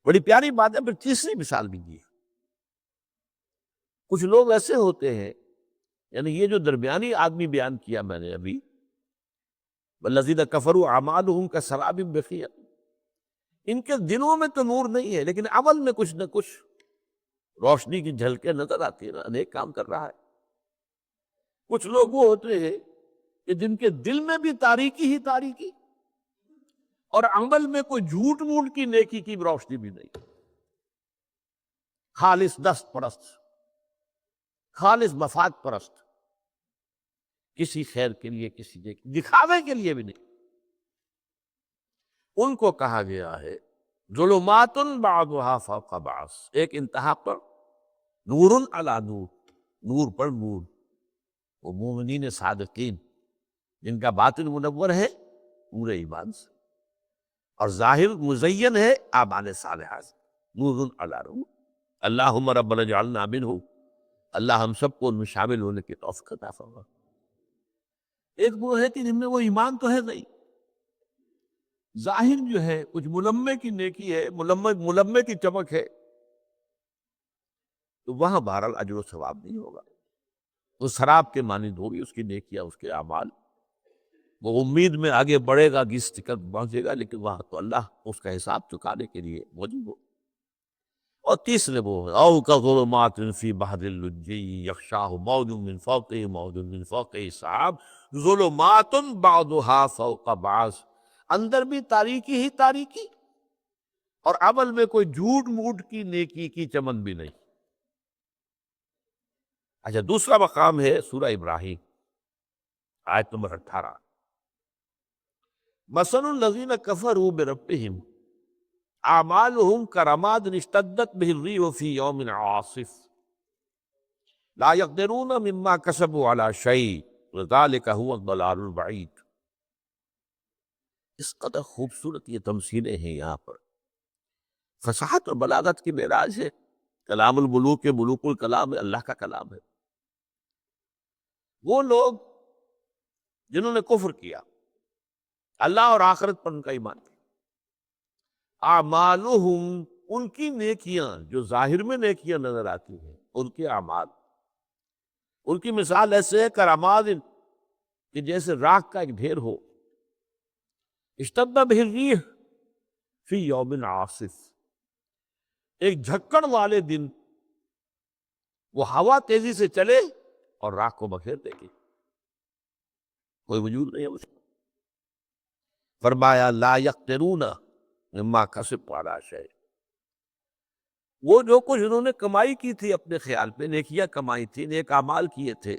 بڑی پیاری بات ہے۔ پھر تیسری مثال بھی دی ہے۔ کچھ لوگ ایسے ہوتے ہیں، یعنی یہ جو درمیانی آدمی بیان کیا میں نے ابھی، والذین کفروا اعمالهم کسراب بقیعۃ، ان کے دلوں میں تو نور نہیں ہے لیکن عمل میں کچھ نہ کچھ روشنی کی جھلکیں نظر آتی ہیں، نیک کام کر رہا ہے۔ کچھ لوگ وہ ہوتے ہیں کہ جن کے دل میں بھی تاریکی ہی تاریکی، اور عمل میں کوئی جھوٹ موٹ کی نیکی کی روشنی بھی نہیں، خالص دست پرست، خالص مفاد پرست، کسی خیر کے لیے، کسی دکھاوے کے لیے بھی نہیں۔ ان کو کہا گیا ہے ظلمات بعضها فوق بعض، ایک انتہا پر نور علی نور، نور پر نور۔ وہ مومنین صادقین جن کا باطن منور ہے نور ایمان سے، اور ظاہر مزین ہے اعمال صالحات سے، نور علی نور۔ اللہم ربنا اجعلنا منہ، اللہ ہم سب کو ان میں شامل ہونے کی توفیق عطا فرما۔ ایک وہ ہے کہ جن میں وہ ایمان تو ہے نہیں، ظاہر جو ہے کچھ ملمے کی نیکی ہے، ملمے کی چمک ہے، تو وہاں بہرحال اجر و ثواب نہیں ہوگا، وہ سراب کے مانند ہوگی اس کی نیکیاں، اس کے اعمال۔ وہ امید میں آگے بڑھے گا، گھس کر پہنچے گا، لیکن وہاں تو اللہ اس کا حساب چکانے کے لیے موجود ہو۔ اور تیسرے وہ او کظلمات فی بحر اللجی یغشاہ موج من فوقہ موج من فوقہ سحاب ظلمات بعضها فوق بعض، اندر بھی تاریکی ہی تاریکی، اور عمل میں کوئی جھوٹ موٹ کی نیکی کی چمن بھی نہیں۔ اچھا، دوسرا مقام ہے سورہ ابراہیم، آیت نمبر 18۔ مثل الذین کفروا بربہم اعمالهم کرماد اشتدت به الريح في يوم عاصف لا يقدرون مما كسبوا على شيء وذلك هو الضلال البعید۔ اس قدر خوبصورت یہ تمثیلیں ہیں یہاں پر، فصاحت اور بلاغت کی معراج ہے۔ کلام الملوک کے ملوک الکلام ہے، اللہ کا کلام ہے۔ وہ لوگ جنہوں نے کفر کیا، اللہ اور آخرت پر ان کا ایمان کیا، اعمالہم، ان کی نیکیاں جو ظاہر میں نیکیاں نظر آتی ہیں، ان کے اعمال، ان کی مثال ایسے ہے کرماد، کہ جیسے راکھ کا ایک ڈھیر ہو، اشتد بہ الریح فی یوم عاصف، ایک جھکڑ والے دن وہ ہوا تیزی سے چلے اور راکھ کو بکھیر دے گی، کوئی وجود نہیں ہے اس کا۔ فرمایا لا یقدرون مما کسبوا علی شیء، وہ جو کچھ انہوں نے کمائی کی تھی اپنے خیال پہ، نیکیاں کمائی تھی، نیک اعمال کیے تھے،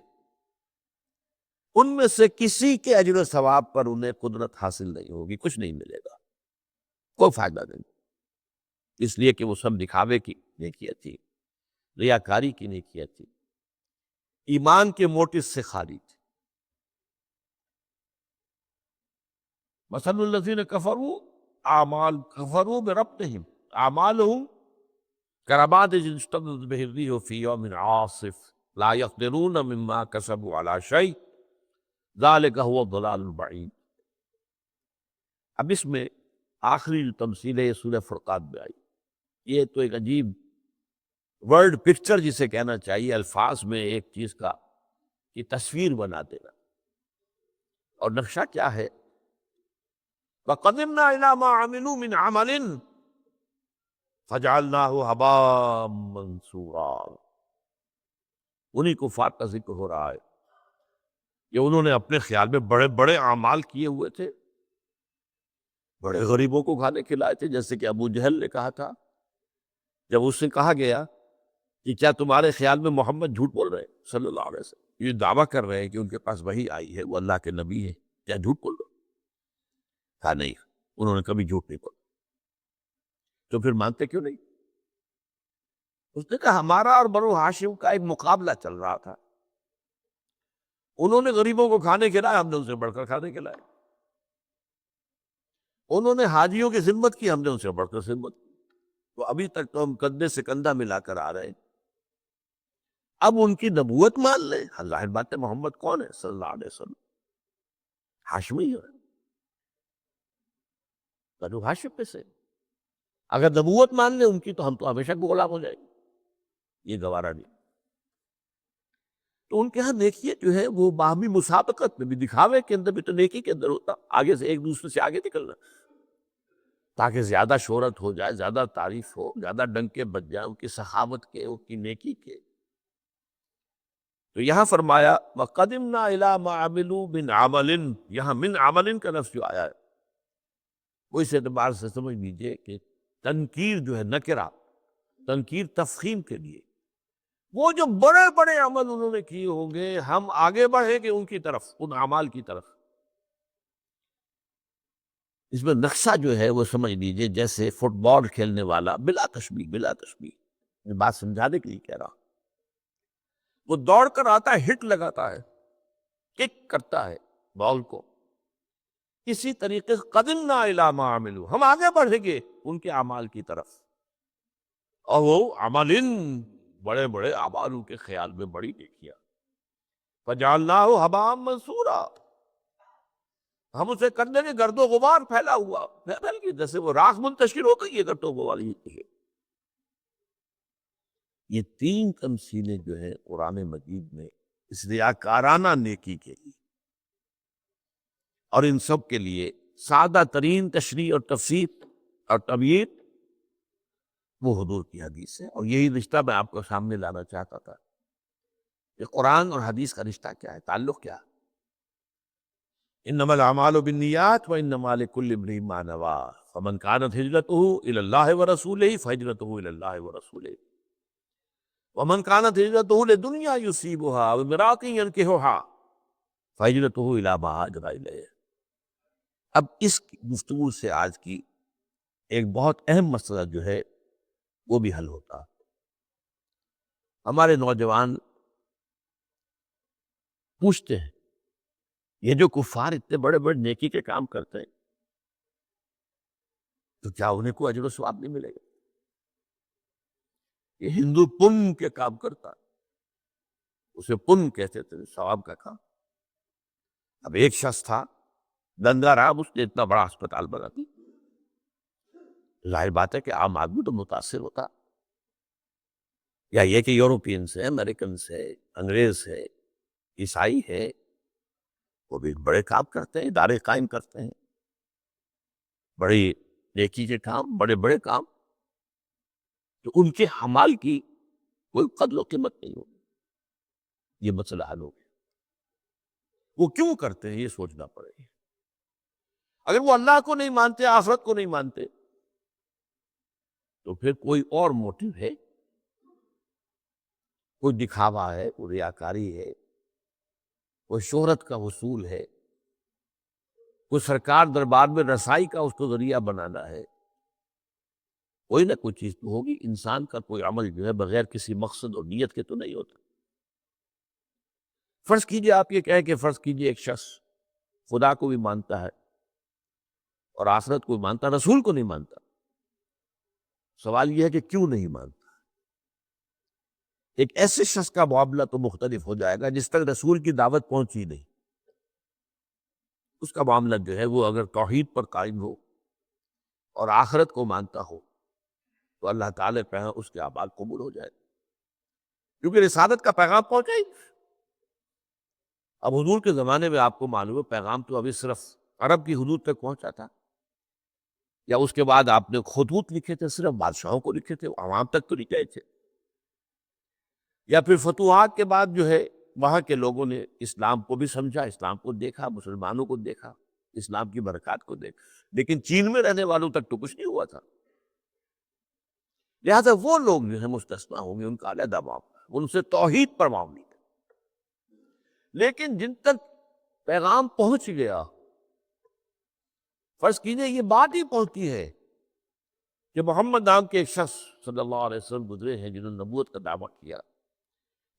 ان میں سے کسی کے اجر و ثواب پر انہیں قدرت حاصل نہیں ہوگی، کچھ نہیں ملے گا، کوئی فائدہ نہیں، اس لیے کہ وہ سب دکھاوے کی نیکیاں تھی، ریاکاری کی نیکیاں تھی، ایمان کے موٹو سے خالی تھی۔ مثل الذین کفروا بربہم اعمالہم کرماد اشتدت بہ الریح فی یوم عاصف لا یقدرون مما کسبوا علی شیء ذلک هو الضلال البعید۔ اب اس میں آخری جو تمثیل ہے یہ سورہ فرقان میں آئی، یہ تو ایک عجیب ورڈ پکچر جسے کہنا چاہیے، الفاظ میں ایک چیز کا کی تصویر بنا دینا، اور نقشہ کیا ہے؟ وَقَدِمْنَا إِلَىٰ مَا عَمِلُوا مِنْ عَمَلٍ فَجَعَلْنَاهُ هَبَاءً مَنْثُورًا۔ انہی کفار کا ذکر ہو رہا ہے کہ انہوں نے اپنے خیال میں بڑے بڑے اعمال کیے ہوئے تھے، بڑے غریبوں کو کھانے کھلائے تھے، جیسے کہ ابو جہل نے کہا تھا جب اس سے کہا گیا کہ کیا تمہارے خیال میں محمد جھوٹ بول رہے ہیں صلی اللہ علیہ وسلم، یہ دعویٰ کر رہے ہیں کہ ان کے پاس وحی آئی ہے، وہ اللہ کے نبی ہے، کیا جھوٹ بول رہے ہو؟ کہا نہیں، انہوں نے کبھی جھوٹ نہیں بولا۔ تو پھر مانتے کیوں نہیں؟ اس نے کہا ہمارا اور بنو ہاشم کا ایک مقابلہ چل رہا تھا، انہوں نے غریبوں کو کھانے کھلائے، ہم نے ان سے بڑھ کر کھانے کھلائے، انہوں نے حاجیوں کی خدمت کی، ہم نے ان سے بڑھ کر خدمت کی، تو ابھی تک تو ہم کندھے سے کندھا ملا کر آ رہے ہیں، اب ان کی نبوت مان لیں؟ ظاہر بات ہے محمد کون ہے صلی اللہ علیہ وسلم؟ ہاشمی ہے، بنو ہاشم میں سے، اگر نبوت مان لیں ان کی تو ہم تو ہمیشہ کو غلام ہو جائیں گے، یہ گوارا نہیں۔ تو ان کے ہاں نیکی جو ہے وہ باہمی مسابقت میں بھی، دکھاوے کے اندر بھی تو نیکی کے اندر ہوتا، آگے سے ایک دوسرے سے آگے نکلنا تاکہ زیادہ شہرت ہو جائے، زیادہ تعریف ہو، زیادہ ڈنکے بج جائیں ان کی سخاوت کے، ان کی نیکی کے۔ تو یہاں فرمایا وَقَدِمْنَا إِلَىٰ مَا عَمِلُوا مِنْ عَمَلٍ، یہاں من عمل کا لفظ جو آیا ہے وہ اس اعتبار سے سمجھ لیجئے کہ تنکیر جو ہے نکرہ، تنکیر تفخیم کے لیے، وہ جو بڑے بڑے عمل انہوں نے کیے ہوں گے، ہم آگے بڑھیں گے ان کی طرف، ان اعمال کی طرف۔ اس میں نقشہ جو ہے وہ سمجھ لیجئے جیسے فٹ بال کھیلنے والا، بلا تشبیہ بلا تشبیہ، میں بات سمجھانے کے لیے کہہ رہا ہوں، وہ دوڑ کر آتا ہے، ہٹ لگاتا ہے، کک کرتا ہے بال کو، اسی طریقے سے قدمنا الی ما عملوا، ہم آگے بڑھیں گے ان کے اعمال کی طرف، اور وہ عمل بڑے بڑے اعمال ان کے خیال میں بڑی نیکیاں، فجعلناہ ہباء منثورا، ہم اسے کر دیں گے گرد و غبار پھیلا ہوا، پھیل گئی جیسے وہ راکھ منتشر ہو گئی ہے گرد و غبار۔ یہ تین تمثیلیں جو ہیں قرآن مجید میں اس ریاکارانہ نیکی کے لیے، اور ان سب کے لیے سادہ ترین تشریح اور تفسیر اور تبیین وہ حضور کی حدیث ہے، اور یہی رشتہ میں آپ کو سامنے لانا چاہتا تھا کہ قرآن اور حدیث کا رشتہ کیا ہے، تعلق کیا ہے۔ انما الاعمال بالنیات وانما لکل امرئ ما نوی فمن كانت هجرته الى الله ورسوله فهجرته الى الله ورسوله ومن كانت هجرته لدنیا يصيبها او امرأة ينكحها فهجرته الى ما هاجر اليه۔ اب اس گفتگو سے آج کی ایک بہت اہم مسئلہ جو ہے وہ بھی حل ہوتا ہے۔ ہمارے نوجوان پوچھتے ہیں یہ جو کفار اتنے بڑے بڑے نیکی کے کام کرتے ہیں تو کیا انہیں کوئی اجر و ثواب نہیں ملے گا؟ یہ ہندو پن کے کام کرتا ہے، اسے پن کہتے تھے، ثواب کا کام۔ اب ایک شخص تھا گنگا رام، اس نے اتنا بڑا اسپتال بنا دیا، ظاہر بات ہے کہ عام آدمی تو متاثر ہوتا، یا یہ کہ یورپینس ہے، امریکنس ہے، انگریز ہے، عیسائی ہے، وہ بھی بڑے کام کرتے ہیں، ادارے قائم کرتے ہیں، بڑی نیکی کے کام، بڑے بڑے کام، تو ان کے اعمال کی کوئی قدر و قیمت نہیں ہوگی۔ یہ مسئلہ حل ہو گیا۔ وہ کیوں کرتے ہیں یہ سوچنا پڑے گا۔ اگر وہ اللہ کو نہیں مانتے، آخرت کو نہیں مانتے، تو پھر کوئی اور موٹیو ہے، کوئی دکھاوا ہے، کوئی ریاکاری ہے، کوئی شہرت کا حصول ہے، کوئی سرکار دربار میں رسائی کا اس کو ذریعہ بنانا ہے، کوئی نہ کوئی چیز تو ہوگی۔ انسان کا کوئی عمل جو ہے بغیر کسی مقصد اور نیت کے تو نہیں ہوتا۔ فرض کیجئے آپ یہ کہیں کہ فرض کیجئے ایک شخص خدا کو بھی مانتا ہے اور آخرت کو بھی مانتا، رسول کو نہیں مانتا۔ سوال یہ ہے کہ کیوں نہیں مانتا؟ ایک ایسے شخص کا معاملہ تو مختلف ہو جائے گا جس تک رسول کی دعوت پہنچی نہیں، اس کا معاملہ جو ہے وہ اگر توحید پر قائم ہو اور آخرت کو مانتا ہو تو اللہ تعالیٰ کہ اس کے اعمال قبول ہو جائے، کیونکہ رسالت کا پیغام پہنچا ہی۔ اب حضور کے زمانے میں آپ کو معلوم ہے پیغام تو ابھی صرف عرب کی حدود تک پہنچا تھا، یا اس کے بعد آپ نے خطوط لکھے تھے، صرف بادشاہوں کو لکھے تھے، عوام تک تو نہیں گئے تھے، یا پھر فتوحات کے بعد جو ہے وہاں کے لوگوں نے اسلام کو بھی سمجھا، اسلام کو دیکھا، مسلمانوں کو دیکھا، اسلام کی برکات کو دیکھا، لیکن چین میں رہنے والوں تک تو کچھ نہیں ہوا تھا۔ لہذا وہ لوگ جو ہیں مستثنیٰ ہوں گے، ان کا علیحدہ معاملہ، ان سے توحید پر معاملہ۔ لیکن جن تک پیغام پہنچ گیا، فرض کیجئے یہ بات ہی پہنچتی ہے کہ محمد نام کے ایک شخص صلی اللہ علیہ وسلم گزرے ہیں جنہوں نے نبوت کا دعویٰ کیا،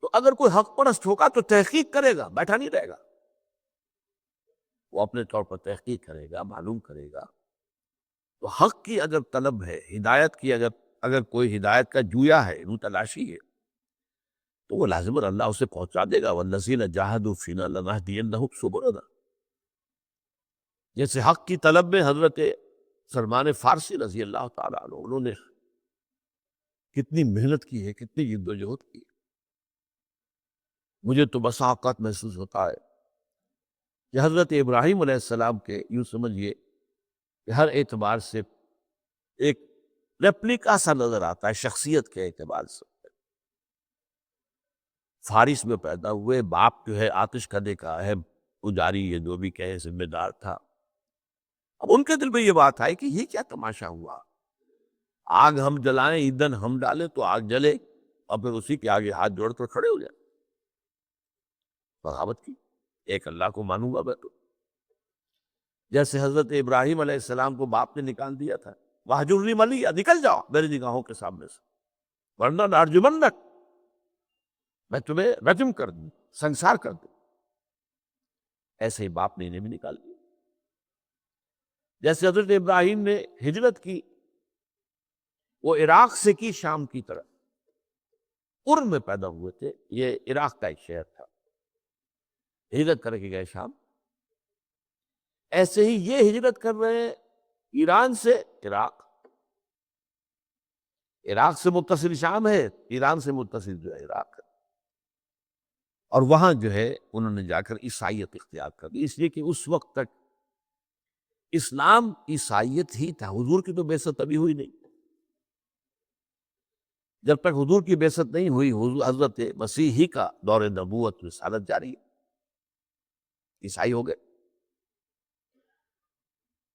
تو اگر کوئی حق پرست ہوگا تو تحقیق کرے گا، بیٹھا نہیں رہے گا، وہ اپنے طور پر تحقیق کرے گا، معلوم کرے گا۔ تو حق کی اگر طلب ہے، ہدایت کی اگر کوئی ہدایت کا جویا ہے، روح تلاشی ہے، تو وہ لازماً اللہ اسے پہنچا دے گا۔ وَالَّذِينَ جَاهَدُوا فِينَا لَنَهْدِيَنَّهُمْ سُبُلَنَا۔ جیسے حق کی طلب میں حضرت سلمان فارسی رضی اللہ تعالیٰ عنہ، انہوں نے کتنی محنت کی ہے، کتنی جد و جہد کی ہے۔ مجھے تو بسا اوقات محسوس ہوتا ہے کہ حضرت ابراہیم علیہ السلام کے یوں سمجھیے کہ ہر اعتبار سے ایک ریپلیکا سا نظر آتا ہے، شخصیت کے اعتبار سے۔ فارس میں پیدا ہوئے، باپ جو ہے آتش کدے کا اہم پجاری، یہ جو بھی کہے ذمہ دار تھا۔ اب ان کے دل میں یہ بات آئی کہ یہ کیا تماشا ہوا، آگ ہم جلائیں، ایندھن ہم ڈالیں تو آگ جلے، اور پھر اسی کے آگے ہاتھ جوڑ کر کھڑے ہو جائیں۔ بغاوت کی، ایک اللہ کو مانوں گا میں تو۔ جیسے حضرت ابراہیم علیہ السلام کو باپ نے نکال دیا تھا، وَاہْجُرْنِی مَلِیَّا، نکل جاؤ میری نگاہوں کے سامنے سے، ورنہ لَأَرْجُمَنَّکَ، میں تمہیں رجم کر دوں، سنسار کر دوں۔ ایسے ہی باپ نے انہیں بھی نکال دیا۔ جیسے حضرت ابراہیم نے ہجرت کی، وہ عراق سے کی شام کی طرف، ار میں پیدا ہوئے تھے، یہ عراق کا ایک شہر تھا، ہجرت کر کے گئے شام۔ ایسے ہی یہ ہجرت کر رہے ہیں ایران سے عراق، عراق سے متصل شام ہے، ایران سے متصل جو ہے عراق ہے، اور وہاں جو ہے انہوں نے جا کر عیسائیت اختیار کر دی، اس لیے کہ اس وقت تک اسلام عیسائیت ہی تھا، حضور کی تو بعثت ابھی ہوئی نہیں۔ جب تک حضور کی بعثت نہیں ہوئی، حضرت مسیح ہی کا دور نبوت رسالت جاری ہے، عیسائی ہو گئے۔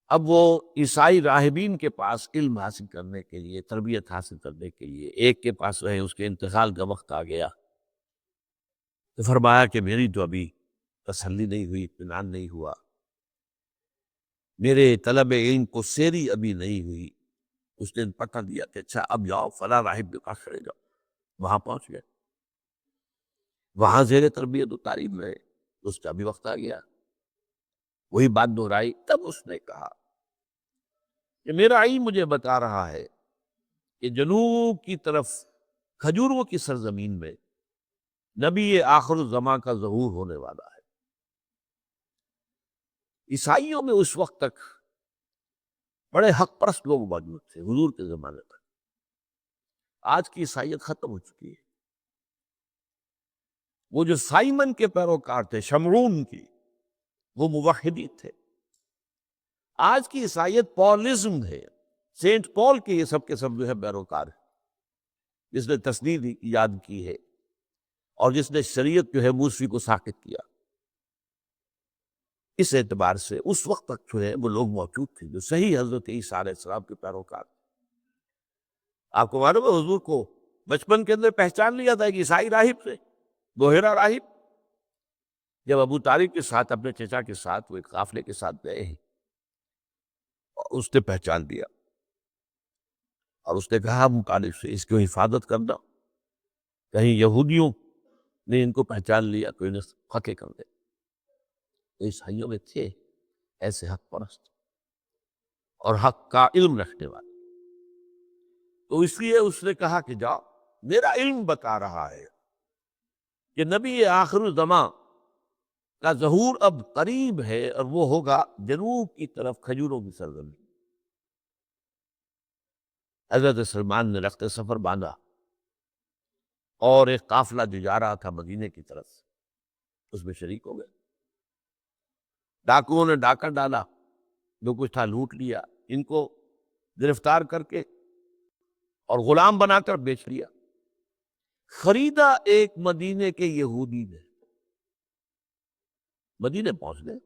اب وہ عیسائی راہبین کے پاس علم حاصل کرنے کے لیے، تربیت حاصل کرنے کے لیے، ایک کے پاس رہے، اس کے انتقال کا وقت آ گیا تو فرمایا کہ میری تو ابھی تسلی نہیں ہوئی، اطمینان نہیں ہوا، میرے طلب علم کو سیری ابھی نہیں ہوئی۔ اس نے پتہ دیا کہ اچھا اب جاؤ فلاں راہب کے پاس چلے جاؤ، وہاں پہنچ گئے، وہاں زیر تربیت و تعلیم رہے، اس کا بھی وقت آ گیا، وہی بات دہرائی۔ تب اس نے کہا کہ میرا علم مجھے بتا رہا ہے کہ جنوب کی طرف کھجوروں کی سرزمین میں نبی آخر الزماں کا ظہور ہونے والا ہے۔ عیسائیوں میں اس وقت تک بڑے حق پرست لوگ موجود تھے حضور کے زمانے تک، آج کی عیسائیت ختم ہو چکی ہے۔ وہ جو سائمن کے پیروکار تھے، شمرون کی، وہ موحدی تھے۔ آج کی عیسائیت پولزم ہے، سینٹ پال کے یہ سب کے سب جو ہے پیروکار ہے، جس نے تسنید ایجاد کی ہے اور جس نے شریعت جو ہے موسیقی کو ساقط کیا۔ اس اعتبار سے اس وقت تک جو ہے وہ لوگ موجود تھے جو صحیح حضرت عیسیٰ علیہ السلام کے پیروکار۔ آپ کو معلوم ہے حضور کو بچپن کے اندر پہچان لیا تھا کہ عیسائی راہب سے، گوہرا راہب۔ جب ابو طالب کے ساتھ، اپنے چچا کے ساتھ، وہ ایک قافلے کے ساتھ گئے ہیں، اس نے پہچان دیا اور اس نے کہا ابو طالب سے اس کی حفاظت کرنا، کہیں یہودیوں نے ان کو پہچان لیا تو انہیں قتل کر دے۔ تو عیسائیوں میں تھے ایسے حق پرست اور حق کا علم رکھنے والے، تو اس لیے اس نے کہا کہ جاؤ، میرا علم بتا رہا ہے کہ نبی آخر الزماں کا ظہور اب قریب ہے اور وہ ہوگا جنوب کی طرف کھجوروں کی سرزمین۔ حضرت سلمان نے رخت سفر باندھا اور ایک قافلہ جو جا رہا تھا مدینے کی طرف اس میں شریک ہو گئے۔ ڈاکوؤں نے ڈاکہ ڈالا، جو کچھ تھا لوٹ لیا، ان کو گرفتار کر کے اور غلام بنا کر بیچ لیا۔ خریدا ایک مدینے کے یہودی نے، مدینے پہنچ گئے۔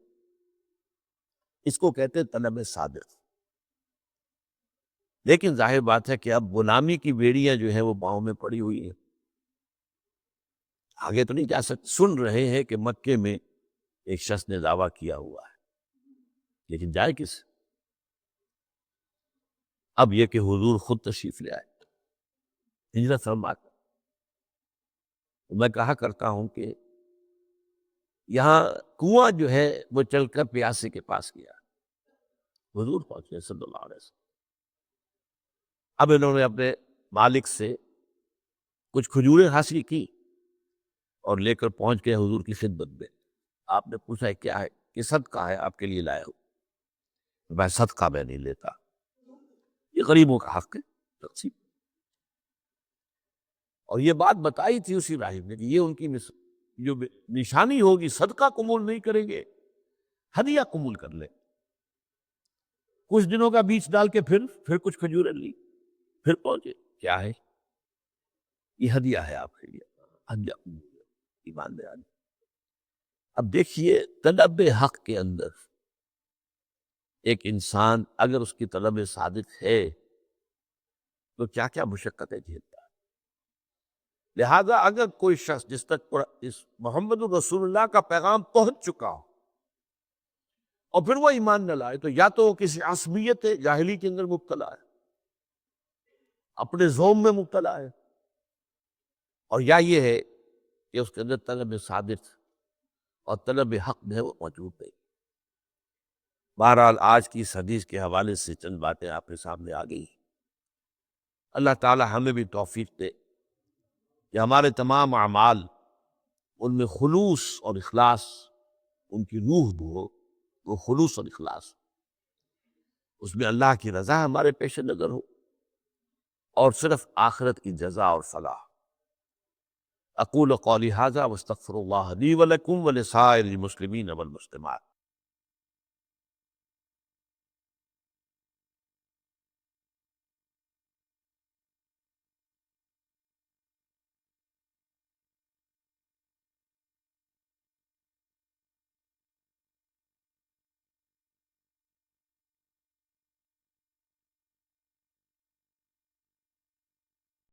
اس کو کہتے طلب صادق۔ لیکن ظاہر بات ہے کہ اب غلامی کی بیڑیاں جو ہیں وہ پاؤں میں پڑی ہوئی ہیں، آگے تو نہیں جا سکتے۔ سن رہے ہیں کہ مکے میں ایک شخص نے دعویٰ کیا ہوا ہے، لیکن جائے کس؟ اب یہ کہ حضور خود تشریف لے آئے، ہجرت فرما کر۔ میں کہا کرتا ہوں کہ یہاں کنواں جو ہے وہ چل کر پیاسے کے پاس گیا، حضور پہنچے صلی اللہ علیہ وسلم۔ اب انہوں نے اپنے مالک سے کچھ کھجوریں حاصل کی اور لے کر پہنچ گئے حضور کی خدمت میں۔ آپ نے پوچھا کیا ہے؟ کہ صدقہ ہے آپ کے لیے لایا ہوں۔ میں صدقہ میں نہیں لیتا، یہ غریبوں کا حق ہے، تقسیم۔ اور یہ بات بتائی تھی اسی راہب نے کہ یہ ان کی جو نشانی ہوگی، صدقہ قبول نہیں کریں گے، ہدیہ قبول کر لیں۔ کچھ دنوں کا بیچ ڈال کے پھر کچھ کھجوریں لی، پھر پہنچے۔ کیا ہے؟ یہ ہدیہ ہے آپ کے لیے، ہدیہ قبول کرو، ایمان لے آنے۔ اب دیکھیے طلب حق کے اندر ایک انسان اگر اس کی طلب صادق ہے تو کیا کیا مشقتیں جھیلتا ہے۔ لہذا اگر کوئی شخص جس تک اس محمد الرسول اللہ کا پیغام پہنچ چکا ہو اور پھر وہ ایمان نہ لائے، تو یا تو وہ کسی عصبیت جاہلی کے اندر مبتلا ہے، اپنے ذوم میں مبتلا ہے، اور یا یہ ہے کہ اس کے اندر طلب صادق اور طلب حق میں وہ موجود نہیں۔ بہرحال آج کی اس حدیث کے حوالے سے چند باتیں آپ کے سامنے آ گئی۔ اللہ تعالی ہمیں بھی توفیق دے کہ ہمارے تمام اعمال ان میں خلوص اور اخلاص، ان کی روح ہو وہ خلوص اور اخلاص، اس میں اللہ کی رضا ہمارے پیش نظر ہو اور صرف آخرت کی جزا اور فلاح۔ اقول قولی ھذا واستغفر اللہ لی ولکم ولسائر المسلمین والمسلمات۔